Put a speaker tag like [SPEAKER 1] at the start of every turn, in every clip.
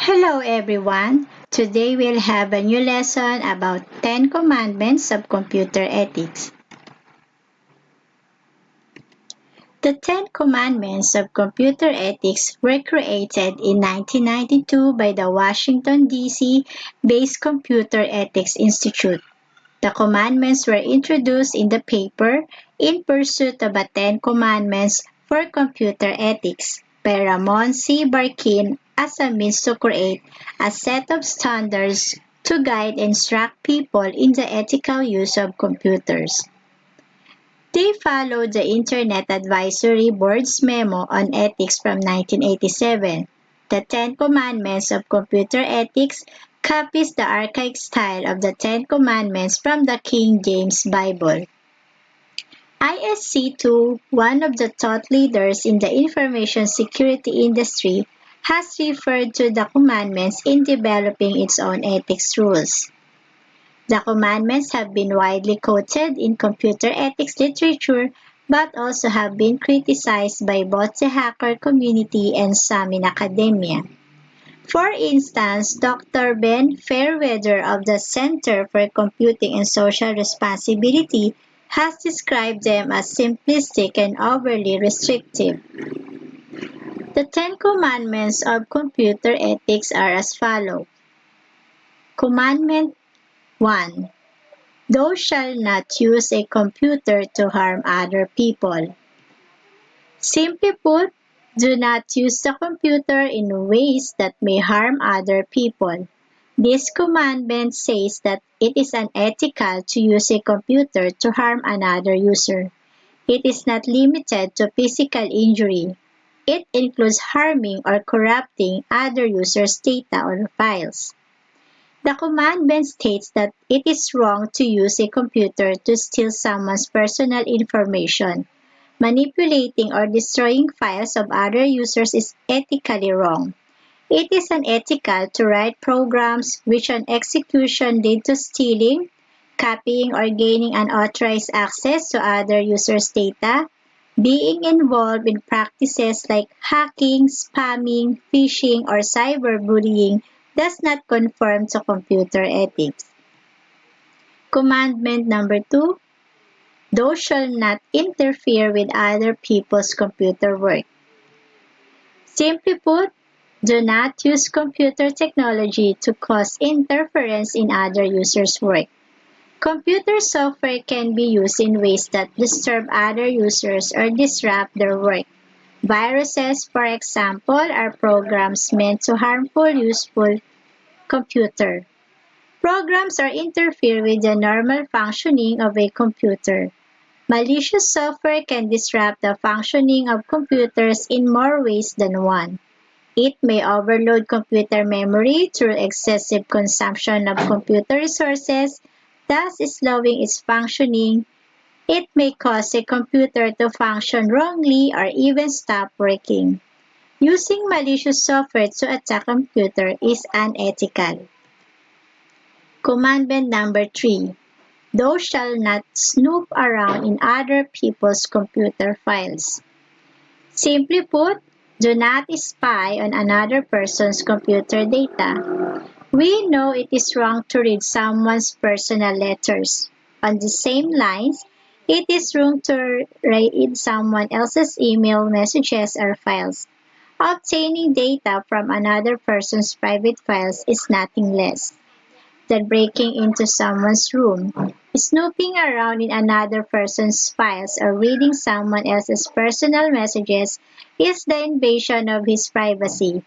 [SPEAKER 1] Hello everyone! Today we'll have a new lesson about 10 commandments of computer ethics. The 10 commandments of computer ethics were created in 1992 by the Washington, D.C. based Computer Ethics Institute. The commandments were introduced in the paper In Pursuit of the 10 Commandments for Computer Ethics by Ramon C. Barquin as a means to create a set of standards to guide and instruct people in the ethical use of computers. They followed the Internet Advisory Board's memo on ethics from 1987. The Ten Commandments of Computer Ethics copies the archaic style of the Ten Commandments from the King James Bible. ISC2, one of the thought leaders in the information security industry, has referred to the commandments in developing its own ethics rules. The commandments have been widely quoted in computer ethics literature but also have been criticized by both the hacker community and some in academia. For instance, Dr. Ben Fairweather of the Center for Computing and Social Responsibility has described them as simplistic and overly restrictive. The 10 Commandments of Computer Ethics are as follows. Commandment 1. Thou shalt not use a computer to harm other people. Simply put, do not use the computer in ways that may harm other people. This commandment says that it is unethical to use a computer to harm another user. It is not limited to physical injury. It includes harming or corrupting other users' data or files. The commandment states that it is wrong to use a computer to steal someone's personal information. Manipulating or destroying files of other users is ethically wrong. It is unethical to write programs which on execution lead to stealing, copying or gaining unauthorized access to other users' data. Being involved in practices like hacking, spamming, phishing, or cyberbullying does not conform to computer ethics. Commandment number 2. Thou shalt not interfere with other people's computer work. Simply put, do not use computer technology to cause interference in other users' work. Computer software can be used in ways that disturb other users or disrupt their work. Viruses, for example, are programs meant to harmful useful computer. Programs or interfere with the normal functioning of a computer. Malicious software can disrupt the functioning of computers in more ways than one. It may overload computer memory through excessive consumption of computer resources, thus slowing its functioning. It may cause a computer to function wrongly or even stop working. Using malicious software to attack a computer is unethical. Commandment number 3. Thou shalt not snoop around in other people's computer files. Simply put, do not spy on another person's computer data. We know it is wrong to read someone's personal letters. On the same lines, it is wrong to read someone else's email messages or files. Obtaining data from another person's private files is nothing less than breaking into someone's room. Snooping around in another person's files or reading someone else's personal messages is the invasion of his privacy.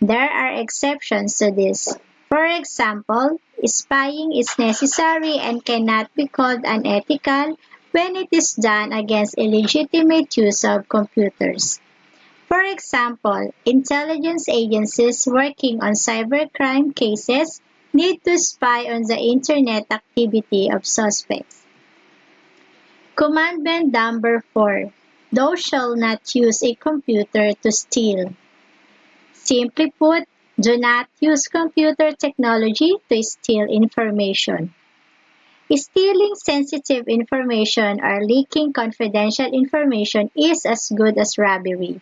[SPEAKER 1] There are exceptions to this. For example, spying is necessary and cannot be called unethical when it is done against illegitimate use of computers. For example, intelligence agencies working on cybercrime cases need to spy on the internet activity of suspects. Commandment number 4. Thou shalt not use a computer to steal. Simply put, do not use computer technology to steal information. Stealing sensitive information or leaking confidential information is as good as robbery.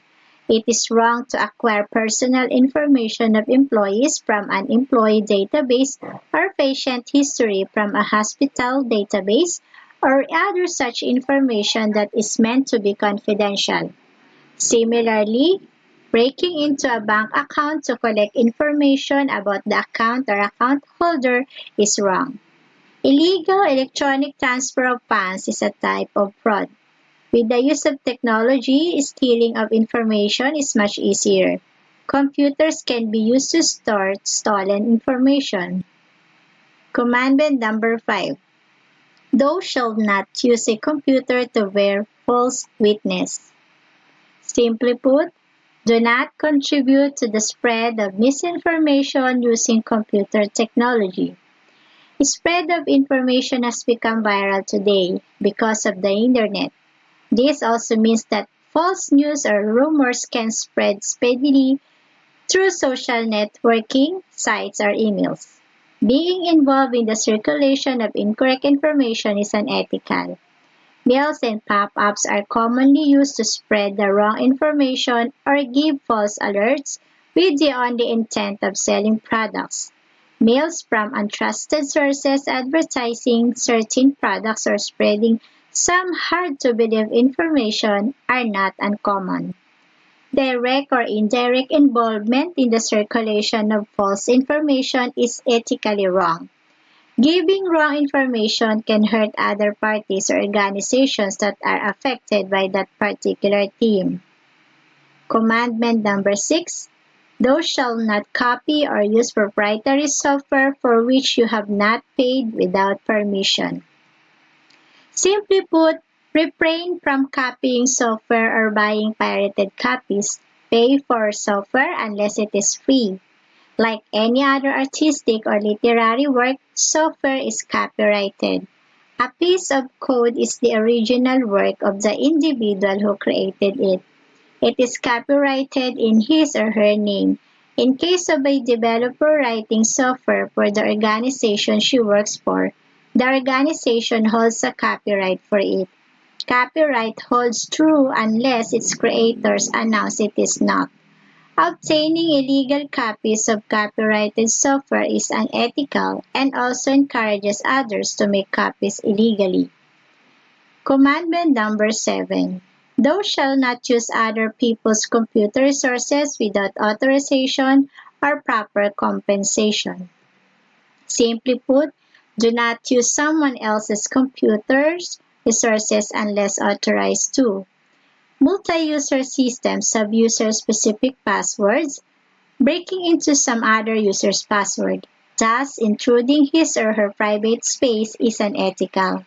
[SPEAKER 1] It is wrong to acquire personal information of employees from an employee database or patient history from a hospital database or other such information that is meant to be confidential. Similarly, breaking into a bank account to collect information about the account or account holder is wrong. Illegal electronic transfer of funds is a type of fraud. With the use of technology, stealing of information is much easier. Computers can be used to store stolen information. Commandment number 5. Thou shalt not use a computer to bear false witness. Simply put, do not contribute to the spread of misinformation using computer technology. The spread of information has become viral today because of the internet. This also means that false news or rumors can spread speedily through social networking sites or emails. Being involved in the circulation of incorrect information is unethical. Mails and pop-ups are commonly used to spread the wrong information or give false alerts with the only intent of selling products. Mails from untrusted sources advertising certain products or spreading some hard-to-believe information are not uncommon. Direct or indirect involvement in the circulation of false information is ethically wrong. Giving wrong information can hurt other parties or organizations that are affected by that particular theme. Commandment number 6. Thou shalt not copy or use proprietary software for which you have not paid without permission. Simply put, refrain from copying software or buying pirated copies. Pay for software unless it is free. Like any other artistic or literary work, software is copyrighted. A piece of code is the original work of the individual who created it. It is copyrighted in his or her name. In case of a developer writing software for the organization she works for, the organization holds a copyright for it. Copyright holds true unless its creators announce it is not. Obtaining illegal copies of copyrighted software is unethical and also encourages others to make copies illegally. Commandment number 7. Thou shalt not use other people's computer resources without authorization or proper compensation. Simply put, do not use someone else's computer's resources unless authorized to. Multi-user systems have user-specific passwords. Breaking into some other user's password, thus intruding his or her private space, is unethical.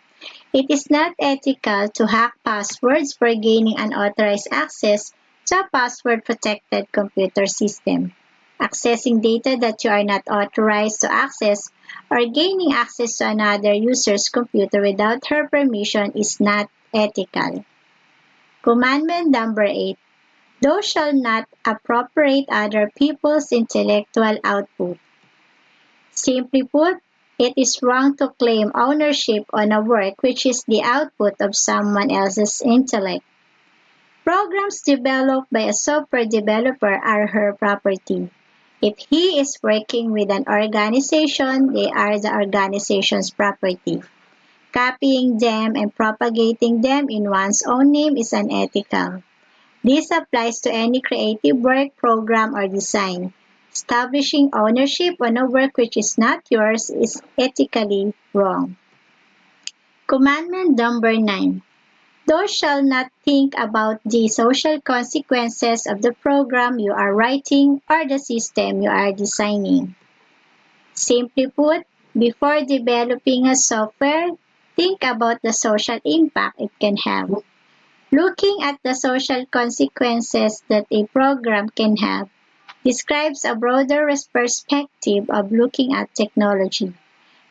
[SPEAKER 1] It is not ethical to hack passwords for gaining unauthorized access to a password-protected computer system. Accessing data that you are not authorized to access or gaining access to another user's computer without her permission is not ethical. Commandment number 8. Thou shalt not appropriate other people's intellectual output. Simply put, it is wrong to claim ownership on a work which is the output of someone else's intellect. Programs developed by a software developer are her property. If he is working with an organization, they are the organization's property. Copying them and propagating them in one's own name is unethical. This applies to any creative work, program, or design. Establishing ownership on a work which is not yours is ethically wrong. Commandment number 9. Thou shalt not think about the social consequences of the program you are writing or the system you are designing. Simply put, before developing a software, think about the social impact it can have. Looking at the social consequences that a program can have describes a broader perspective of looking at technology.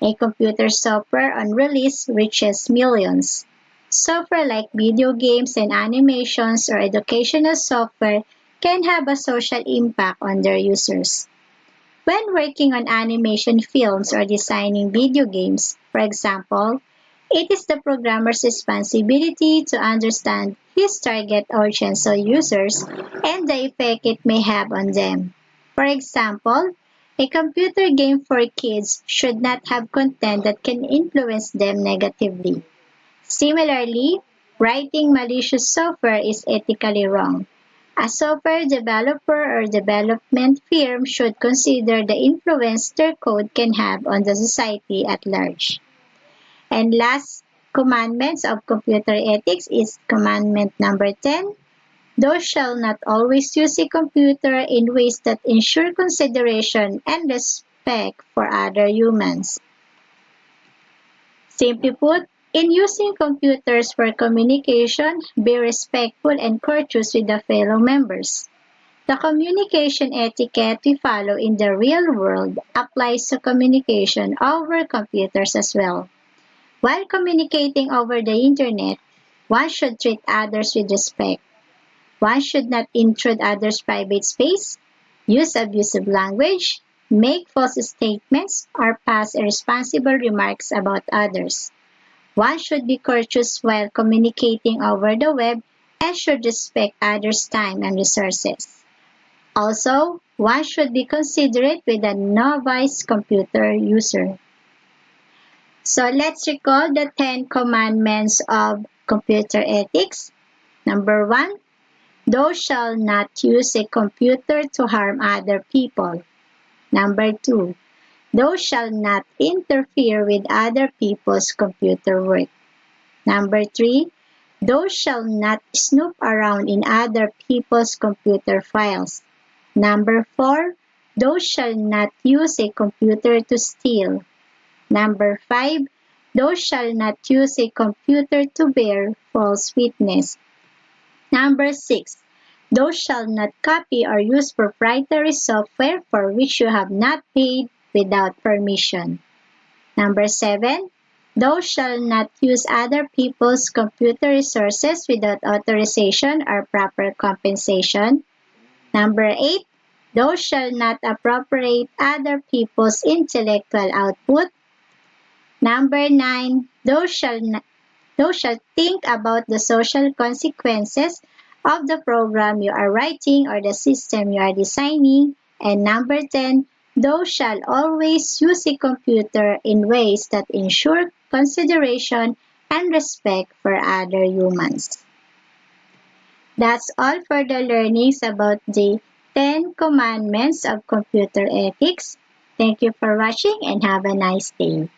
[SPEAKER 1] A computer software on release reaches millions. Software like video games and animations or educational software can have a social impact on their users. When working on animation films or designing video games, for example, It is the programmer's responsibility to understand his target audience or users and the effect it may have on them. For example, a computer game for kids should not have content that can influence them negatively. Similarly, writing malicious software is ethically wrong. A software developer or development firm should consider the influence their code can have on the society at large. And last commandments of computer ethics is commandment number 10. Thou shalt not always use a computer in ways that ensure consideration and respect for other humans. Simply put, in using computers for communication, be respectful and courteous with the fellow members. The communication etiquette we follow in the real world applies to communication over computers as well. While communicating over the internet, one should treat others with respect. One should not intrude others' private space, use abusive language, make false statements, or pass irresponsible remarks about others. One should be courteous while communicating over the web and should respect others' time and resources. Also, one should be considerate with a novice computer user. So let's recall the 10 commandments of computer ethics. Number 1, thou shalt not use a computer to harm other people. Number 2, thou shalt not interfere with other people's computer work. Number 3, thou shalt not snoop around in other people's computer files. Number 4, thou shalt not use a computer to steal. Number 5, thou shalt not use a computer to bear false witness. Number 6, thou shalt not copy or use proprietary software for which you have not paid without permission. Number 7, thou shalt not use other people's computer resources without authorization or proper compensation. Number 8, thou shalt not appropriate other people's intellectual output. Number 9, thou shalt think about the social consequences of the program you are writing or the system you are designing. And number 10, thou shalt always use a computer in ways that ensure consideration and respect for other humans. That's all for the learnings about the 10 commandments of computer ethics. Thank you for watching and have a nice day.